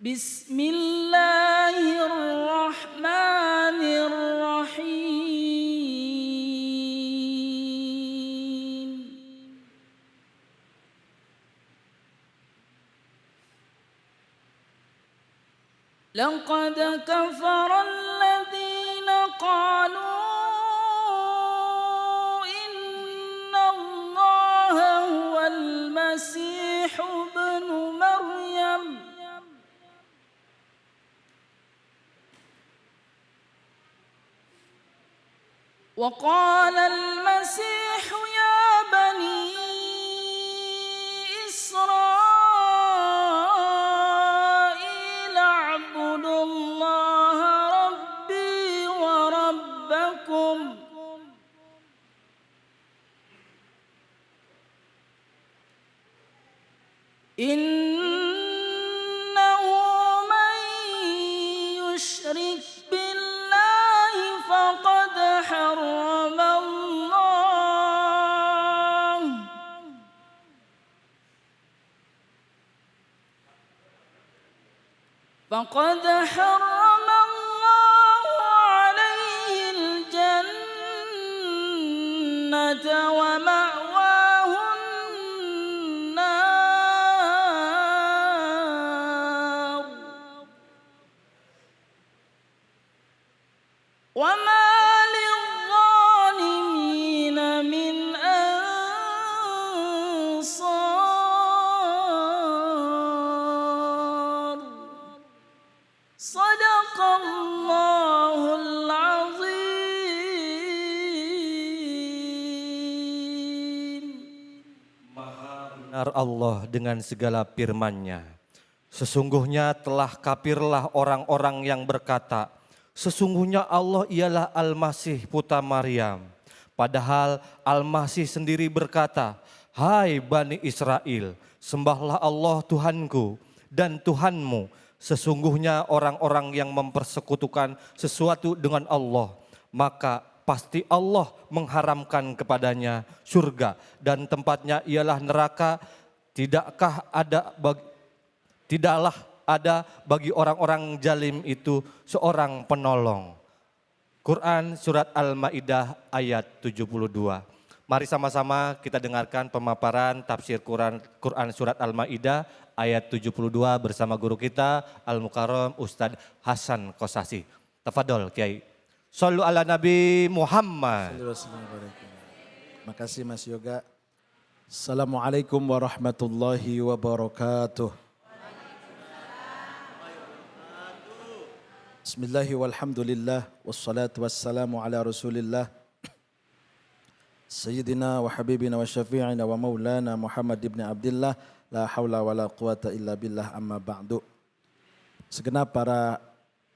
Bismillahirrahmanirrahim. Laqad kafara alladhina qalu inna Allaha huwal Masih ibnu Maryam wa qala al-Masih ya bani Israil a'budu Allaha rabbi wa rabbakum innahu man yushrik billahi faqad harrama Allahu alayhi al-jannata wa ma'wahu an-nar wa ma lil-zalimina min ansar. Sadaqallahul azim. Maha benar Allah dengan segala firman-Nya. Sesungguhnya telah kafirlah orang-orang yang berkata, sesungguhnya Allah ialah Al-Masih putra Maryam. Padahal Al-Masih sendiri berkata, hai Bani Israel, sembahlah Allah Tuhanku dan Tuhanmu. Sesungguhnya orang-orang yang mempersekutukan sesuatu dengan Allah, maka pasti Allah mengharamkan kepadanya surga dan tempatnya ialah neraka. Tidaklah ada bagi orang-orang zalim itu seorang penolong. Quran Surat Al-Ma'idah ayat 72. Mari sama-sama kita dengarkan pemaparan tafsir Quran Surat Al-Ma'idah ayat 72 bersama guru kita Al-Mukarram Ustadz Hasan Kosasi. Tafadol Kiai. Shallu ala Nabi Muhammad. Makasih Mas Yoga. Assalamualaikum warahmatullahi wabarakatuh. Bismillahi walhamdulillah wassalatu wassalamu ala rasulillah Sayyidina wa habibina wa syafi'ina wa maulana Muhammad ibn Abdillah. La hawla wa la quwata illa billah, amma ba'du. Segenap para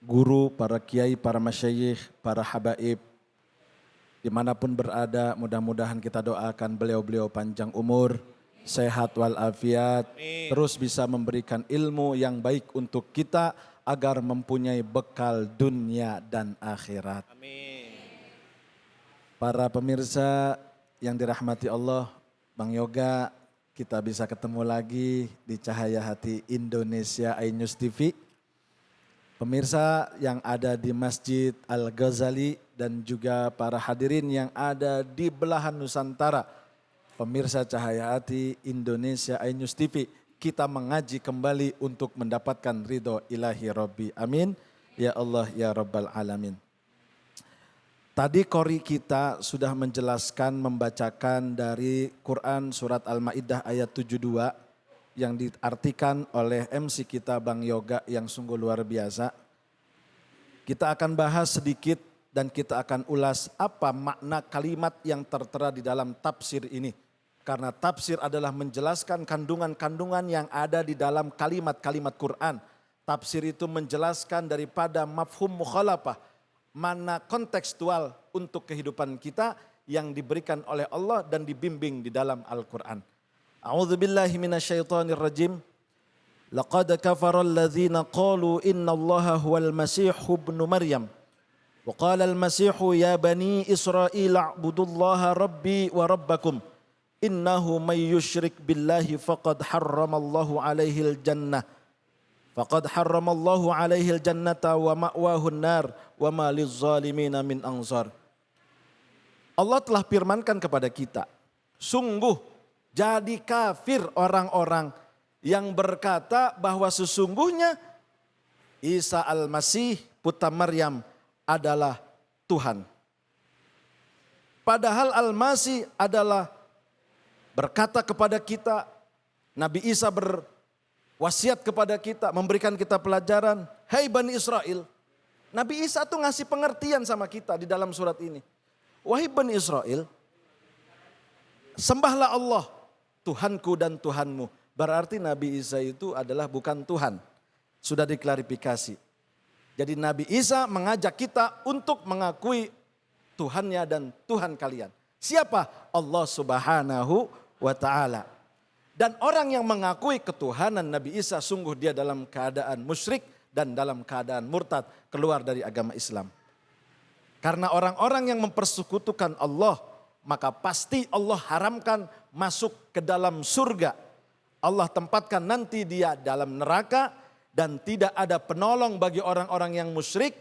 guru, para kiai, para masyayikh, para habaib, dimanapun berada, mudah-mudahan kita doakan beliau-beliau panjang umur, sehat walafiat, terus bisa memberikan ilmu yang baik untuk kita agar mempunyai bekal dunia dan akhirat. Amin. Para pemirsa yang dirahmati Allah, Bang Yoga, kita bisa ketemu lagi di Cahaya Hati Indonesia iNews TV. Pemirsa yang ada di Masjid Al-Ghazali dan juga para hadirin yang ada di belahan Nusantara. Pemirsa Cahaya Hati Indonesia iNews TV, kita mengaji kembali untuk mendapatkan ridho ilahi Rabbi. Amin. Ya Allah ya Rabbal Alamin. Tadi qori kita sudah menjelaskan, membacakan dari Quran Surat Al-Ma'idah ayat 72 yang diartikan oleh MC kita Bang Yoga yang sungguh luar biasa. Kita akan bahas sedikit dan kita akan ulas apa makna kalimat yang tertera di dalam tafsir ini. Karena tafsir adalah menjelaskan kandungan-kandungan yang ada di dalam kalimat-kalimat Quran. Tafsir itu menjelaskan daripada mafhum mukhalafah, mana kontekstual untuk kehidupan kita yang diberikan oleh Allah dan dibimbing di dalam Al-Quran. A'udzubillahi minasyaitonirrajim. Laqad kafara alladhina qalu inna Allaha huwal Masih ibnu Maryam. Wa qala al-Masihu ya bani Israil a'budullaha rabbi wa rabbakum. Innahu may yushrik billahi faqad harramallahu alaihi al-jannah. Faqad harramallahu alaihil jannata wa ma'wahun nar wa ma lizzalimina min ansar. Allah telah firmankan kepada kita, sungguh jadi kafir orang-orang yang berkata bahwa sesungguhnya Isa al-Masih putra Maryam adalah Tuhan. Padahal al-Masih adalah berkata kepada kita, Nabi Isa berwasiat kepada kita, memberikan kita pelajaran. Hai Bani Israel, Nabi Isa tuh ngasih pengertian sama kita di dalam surat ini. Wahai Bani Israel, sembahlah Allah, Tuhanku dan Tuhanmu. Berarti Nabi Isa itu adalah bukan Tuhan. Sudah diklarifikasi. Jadi Nabi Isa mengajak kita untuk mengakui Tuhannya dan Tuhan kalian. Siapa? Allah Subhanahu wa ta'ala. Dan orang yang mengakui ketuhanan Nabi Isa, sungguh dia dalam keadaan musyrik dan dalam keadaan murtad, keluar dari agama Islam. Karena orang-orang yang mempersekutukan Allah, maka pasti Allah haramkan masuk ke dalam surga. Allah tempatkan nanti dia dalam neraka dan tidak ada penolong bagi orang-orang yang musyrik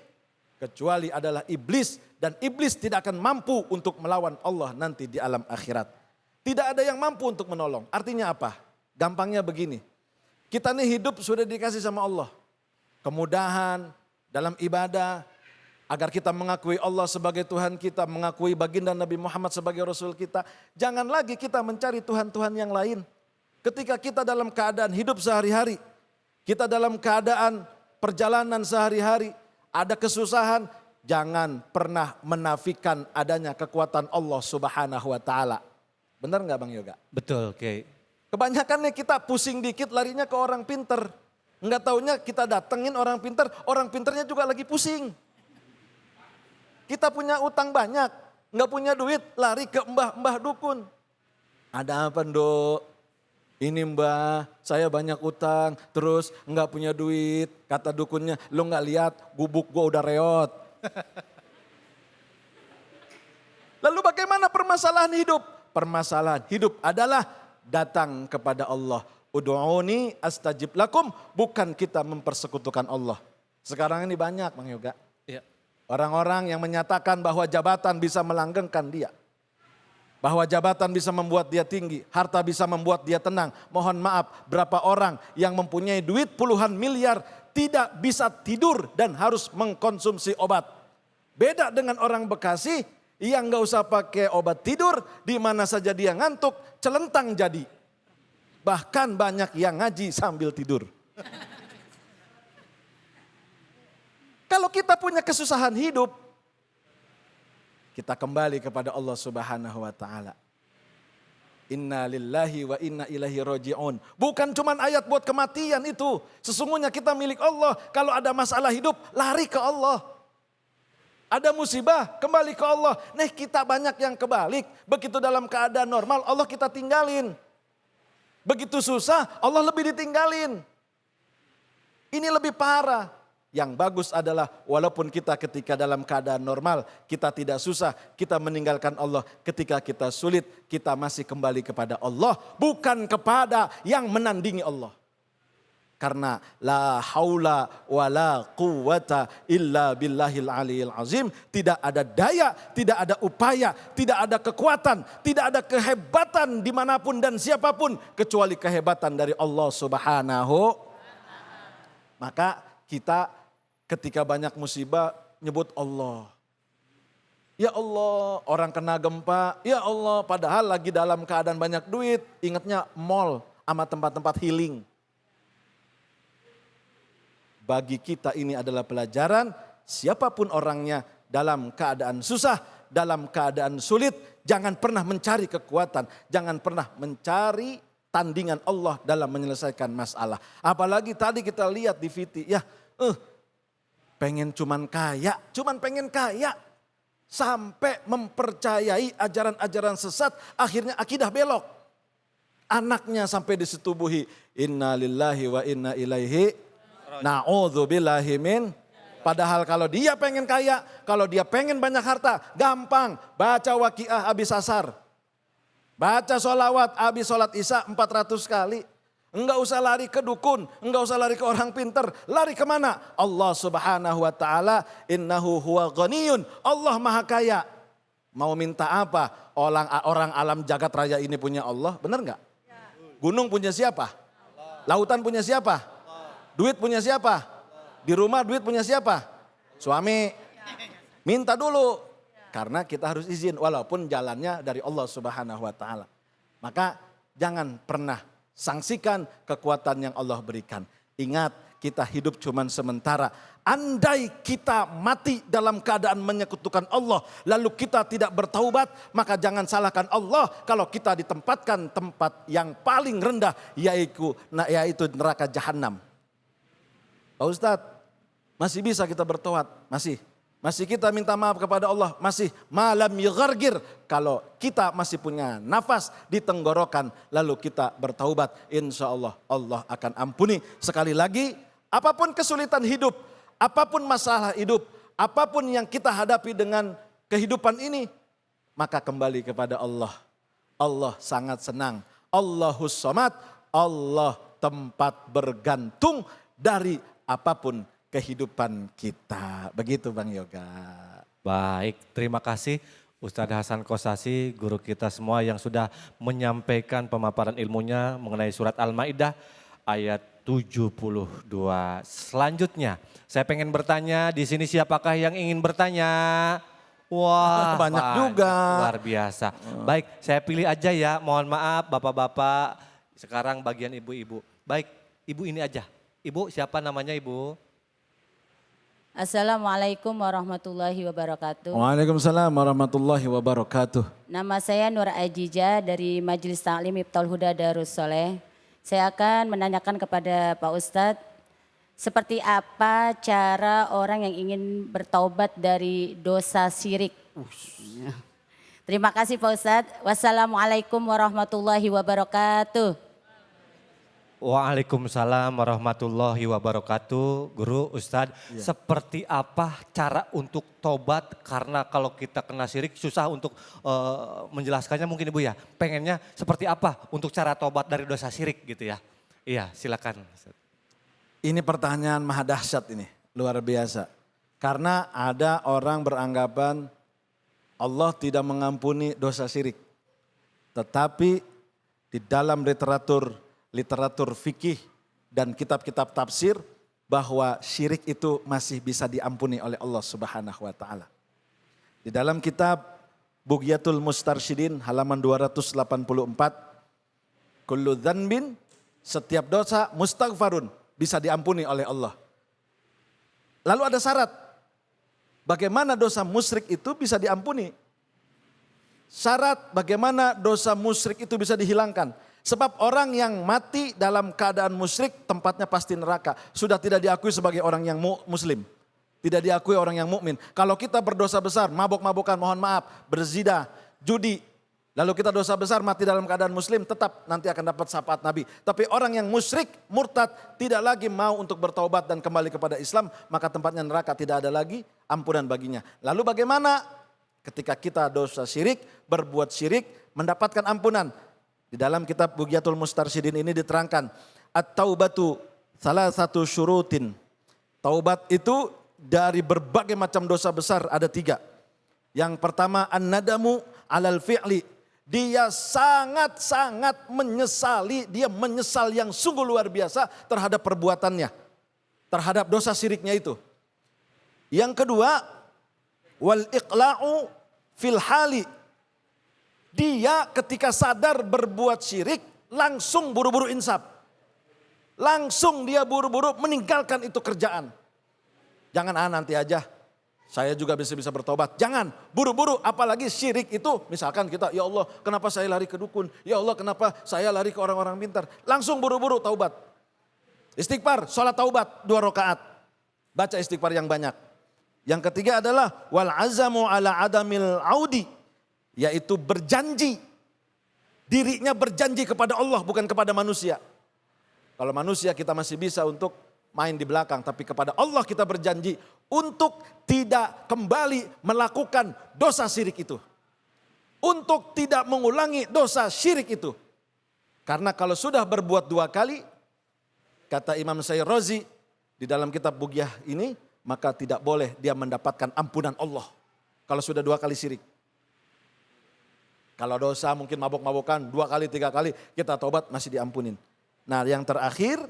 kecuali adalah iblis, dan iblis tidak akan mampu untuk melawan Allah nanti di alam akhirat. Tidak ada yang mampu untuk menolong. Artinya apa? Gampangnya begini. Kita nih hidup sudah dikasih sama Allah. Kemudahan dalam ibadah. Agar kita mengakui Allah sebagai Tuhan kita. Mengakui baginda Nabi Muhammad sebagai Rasul kita. Jangan lagi kita mencari Tuhan-Tuhan yang lain. Ketika kita dalam keadaan hidup sehari-hari. Kita dalam keadaan perjalanan sehari-hari. Ada kesusahan. Jangan pernah menafikan adanya kekuatan Allah Subhanahu wa ta'ala. Benar nggak Bang Yoga? Betul, Kiai. Kebanyakannya kita pusing dikit larinya ke orang pinter. Nggak taunya kita datengin orang pinternya juga lagi pusing. Kita punya utang banyak, nggak punya duit, lari ke mbah-mbah dukun. Ada apa Nduk? Ini mbah, saya banyak utang, terus nggak punya duit. Kata dukunnya, lo nggak lihat gubuk gua udah reot. Lalu bagaimana permasalahan hidup? Permasalahan hidup adalah datang kepada Allah. Ud'uni astajib lakum, bukan kita mempersekutukan Allah. Sekarang ini banyak Bang Yoga. Ya. Orang-orang yang menyatakan bahwa jabatan bisa melanggengkan dia. Bahwa jabatan bisa membuat dia tinggi, harta bisa membuat dia tenang. Mohon maaf, berapa orang yang mempunyai duit puluhan miliar tidak bisa tidur dan harus mengkonsumsi obat. Beda dengan orang Bekasi yang gak usah pakai obat tidur, di mana saja dia ngantuk, celentang jadi. Bahkan banyak yang ngaji sambil tidur. Kalau kita punya kesusahan hidup, kita kembali kepada Allah Subhanahu wa ta'ala. Inna lillahi wa inna ilaihi roji'un. Bukan cuman ayat buat kematian itu. Sesungguhnya kita milik Allah. Kalau ada masalah hidup, lari ke Allah. Ada musibah, kembali ke Allah. Nih kita banyak yang kebalik. Begitu dalam keadaan normal, Allah kita tinggalin. Begitu susah, Allah lebih ditinggalin. Ini lebih parah. Yang bagus adalah walaupun kita ketika dalam keadaan normal, kita tidak susah, kita meninggalkan Allah. Ketika kita sulit, kita masih kembali kepada Allah. Bukan kepada yang menandingi Allah. Karena la haula wa la quwata illa billahil aliyil azim. Tidak ada daya, tidak ada upaya, tidak ada kekuatan, tidak ada kehebatan dimanapun dan siapapun. Kecuali kehebatan dari Allah Subhanahu. Maka kita ketika banyak musibah nyebut Allah. Ya Allah, orang kena gempa, ya Allah padahal lagi dalam keadaan banyak duit. Ingatnya mall sama tempat-tempat healing. Bagi kita ini adalah pelajaran, siapapun orangnya dalam keadaan susah, dalam keadaan sulit, jangan pernah mencari kekuatan, jangan pernah mencari tandingan Allah dalam menyelesaikan masalah. Apalagi tadi kita lihat di VT, ya pengen cuman pengen kaya. Sampai mempercayai ajaran-ajaran sesat, akhirnya akidah belok. Anaknya sampai disetubuhi, inna lillahi wa inna ilaihi na'udzubillahi min. Padahal kalau dia pengen kaya, kalau dia pengen banyak harta, gampang. Baca waqiah habis asar. Baca sholawat habis sholat isya 400 kali. enggak usah lari ke dukun, enggak usah lari ke orang pintar. Lari kemana? Allah subhanahu wa ta'ala, innahu huwa ghaniyun. Allah maha kaya. Mau minta apa? Orang alam jagat raya ini punya Allah, benar enggak? Gunung punya siapa? Lautan punya siapa? Duit punya siapa? Di rumah duit punya siapa? Suami. Minta dulu. Karena kita harus izin walaupun jalannya dari Allah subhanahu wa ta'ala. Maka jangan pernah sanksikan kekuatan yang Allah berikan. Ingat, kita hidup cuman sementara. Andai kita mati dalam keadaan menyekutukan Allah, lalu kita tidak bertaubat, maka jangan salahkan Allah kalau kita ditempatkan tempat yang paling rendah, yaitu neraka jahanam. Pak Ustadz, masih bisa kita bertaubat? Masih kita minta maaf kepada Allah? Masih. Malam yughargir. Kalau kita masih punya nafas di tenggorokan lalu kita bertaubat, insya Allah Allah akan ampuni. Sekali lagi, apapun kesulitan hidup, apapun masalah hidup, apapun yang kita hadapi dengan kehidupan ini, maka kembali kepada Allah. Allah sangat senang. Allahus Samad, Allah tempat bergantung dari apapun kehidupan kita. Begitu Bang Yoga. Baik, terima kasih Ustadz Hasan Kosasi, guru kita semua yang sudah menyampaikan pemaparan ilmunya mengenai surat Al-Maidah ayat 72. Selanjutnya, saya pengen bertanya, di sini siapakah yang ingin bertanya? Wah, banyak juga. Luar biasa. Baik, saya pilih aja ya. Mohon maaf Bapak-bapak. Sekarang bagian ibu-ibu. Baik, ibu ini aja. Ibu, siapa namanya Ibu? Assalamualaikum warahmatullahi wabarakatuh. Waalaikumsalam warahmatullahi wabarakatuh. Nama saya Nur Ajija dari Majelis Ta'lim Miftahul Huda Darussoleh. Saya akan menanyakan kepada Pak Ustadz, seperti apa cara orang yang ingin bertaubat dari dosa syirik? Terima kasih Pak Ustadz. Wassalamualaikum warahmatullahi wabarakatuh. Waalaikumsalam warahmatullahi wabarakatuh. Guru, Ustadz, seperti apa cara untuk tobat? Karena kalau kita kena syirik susah untuk menjelaskannya mungkin Ibu ya. Pengennya seperti apa untuk cara tobat dari dosa syirik gitu ya. Iya, silakan. Ini pertanyaan maha dahsyat ini, luar biasa. Karena ada orang beranggapan Allah tidak mengampuni dosa syirik. Tetapi di dalam literatur fikih dan kitab-kitab tafsir bahwa syirik itu masih bisa diampuni oleh Allah Subhanahu wa taala. Di dalam kitab Bughyatul Mustarsyidin halaman 284, kullu dzanbin, setiap dosa mustaghfarun, bisa diampuni oleh Allah. Lalu ada syarat. Bagaimana dosa musyrik itu bisa diampuni? Syarat bagaimana dosa musyrik itu bisa dihilangkan? Sebab orang yang mati dalam keadaan musyrik tempatnya pasti neraka. Sudah tidak diakui sebagai orang yang muslim. Tidak diakui orang yang mukmin. Kalau kita berdosa besar, mabok-mabokan, mohon maaf, berzina, judi. Lalu kita dosa besar mati dalam keadaan muslim, tetap nanti akan dapat syafaat Nabi. Tapi orang yang musyrik, murtad, tidak lagi mau untuk bertaubat dan kembali kepada Islam, maka tempatnya neraka, tidak ada lagi ampunan baginya. Lalu bagaimana ketika kita dosa syirik, berbuat syirik, mendapatkan ampunan? Di dalam kitab Bughyatul Mustarsyidin ini diterangkan, at-taubatu salah satu syurutin. Taubat itu dari berbagai macam dosa besar ada 3. Yang pertama an-nadamu alal fi'li. Dia sangat-sangat menyesali, dia menyesal yang sungguh luar biasa terhadap perbuatannya. Terhadap dosa syiriknya itu. Yang kedua, wal iqla'u fil hali. Dia ketika sadar berbuat syirik langsung buru-buru insaf. Langsung dia buru-buru meninggalkan itu kerjaan. Jangan nanti aja, saya juga bisa bertobat. Jangan, buru-buru, apalagi syirik itu. Misalkan kita, ya Allah kenapa saya lari ke dukun? Ya Allah kenapa saya lari ke orang-orang pintar? Langsung buru-buru taubat. Istighfar, sholat taubat 2 rakaat. Baca istighfar yang banyak. Yang ketiga adalah wal azamu ala adamil audi. Yaitu berjanji. Dirinya berjanji kepada Allah bukan kepada manusia. Kalau manusia kita masih bisa untuk main di belakang. Tapi kepada Allah kita berjanji untuk tidak kembali melakukan dosa syirik itu. Untuk tidak mengulangi dosa syirik itu. Karena kalau sudah berbuat 2 kali, kata Imam Sayyid Razi di dalam kitab Bughiyah ini, maka tidak boleh dia mendapatkan ampunan Allah. Kalau sudah 2 kali syirik. Kalau dosa mungkin mabok-mabokan 2 kali, 3 kali, kita tobat masih diampunin. Nah yang terakhir,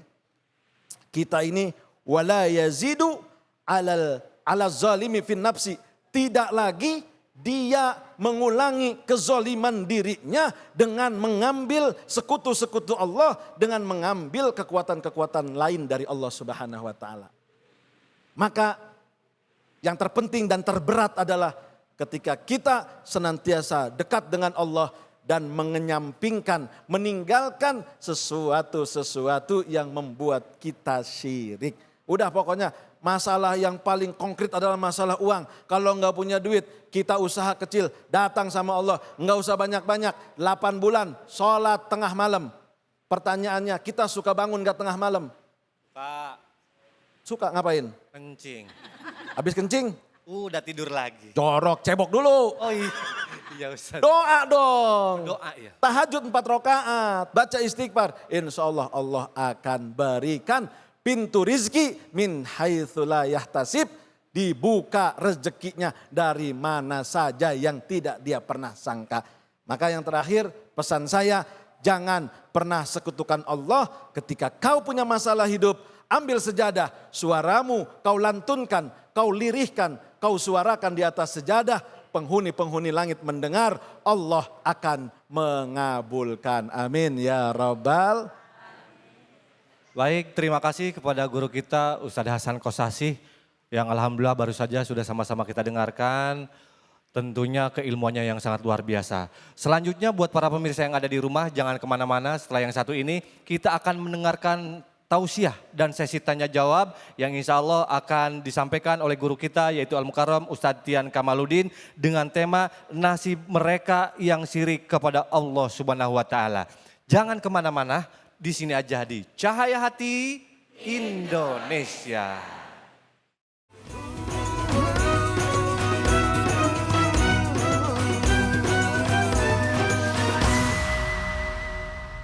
kita ini wala yazidu ala zalimi fin nafsi. Tidak lagi dia mengulangi kezoliman dirinya dengan mengambil sekutu-sekutu Allah, dengan mengambil kekuatan-kekuatan lain dari Allah Subhanahu wa taala. Maka yang terpenting dan terberat adalah ketika kita senantiasa dekat dengan Allah dan menyampingkan, meninggalkan sesuatu yang membuat kita syirik. Udah pokoknya masalah yang paling konkret adalah masalah uang. Kalau enggak punya duit, kita usaha kecil, datang sama Allah. Enggak usah banyak-banyak, 8 bulan, sholat tengah malam. Pertanyaannya, kita suka bangun enggak tengah malam? Pak, Suka ngapain? kencing. Habis kencing? Udah tidur lagi. Jorok, cebok dulu. Oh iya, iya Ustaz. Doa dong. Doa ya. Tahajud 4 rakaat, baca istighfar. Insya Allah Allah akan berikan pintu rizki min haitsu la yahtasib. Dibuka rezekinya dari mana saja yang tidak dia pernah sangka. Maka yang terakhir pesan saya, jangan pernah sekutukan Allah ketika kau punya masalah hidup. Ambil sejadah, suaramu kau lantunkan, kau lirihkan, kau suarakan di atas sejadah. Penghuni-penghuni langit mendengar, Allah akan mengabulkan. Amin ya Rabbal. Baik, terima kasih kepada guru kita Ustadz Hasan Kosasih yang alhamdulillah baru saja sudah sama-sama kita dengarkan. Tentunya keilmuannya yang sangat luar biasa. Selanjutnya buat para pemirsa yang ada di rumah jangan kemana-mana, setelah yang satu ini kita akan mendengarkan tausiah dan sesi tanya jawab yang insya Allah akan disampaikan oleh guru kita yaitu Al-Mukarram Ustadz Tian Kamaluddin dengan tema nasib mereka yang syirik kepada Allah Subhanahu wa taala. Jangan kemana-mana, di sini aja di Cahaya Hati Indonesia.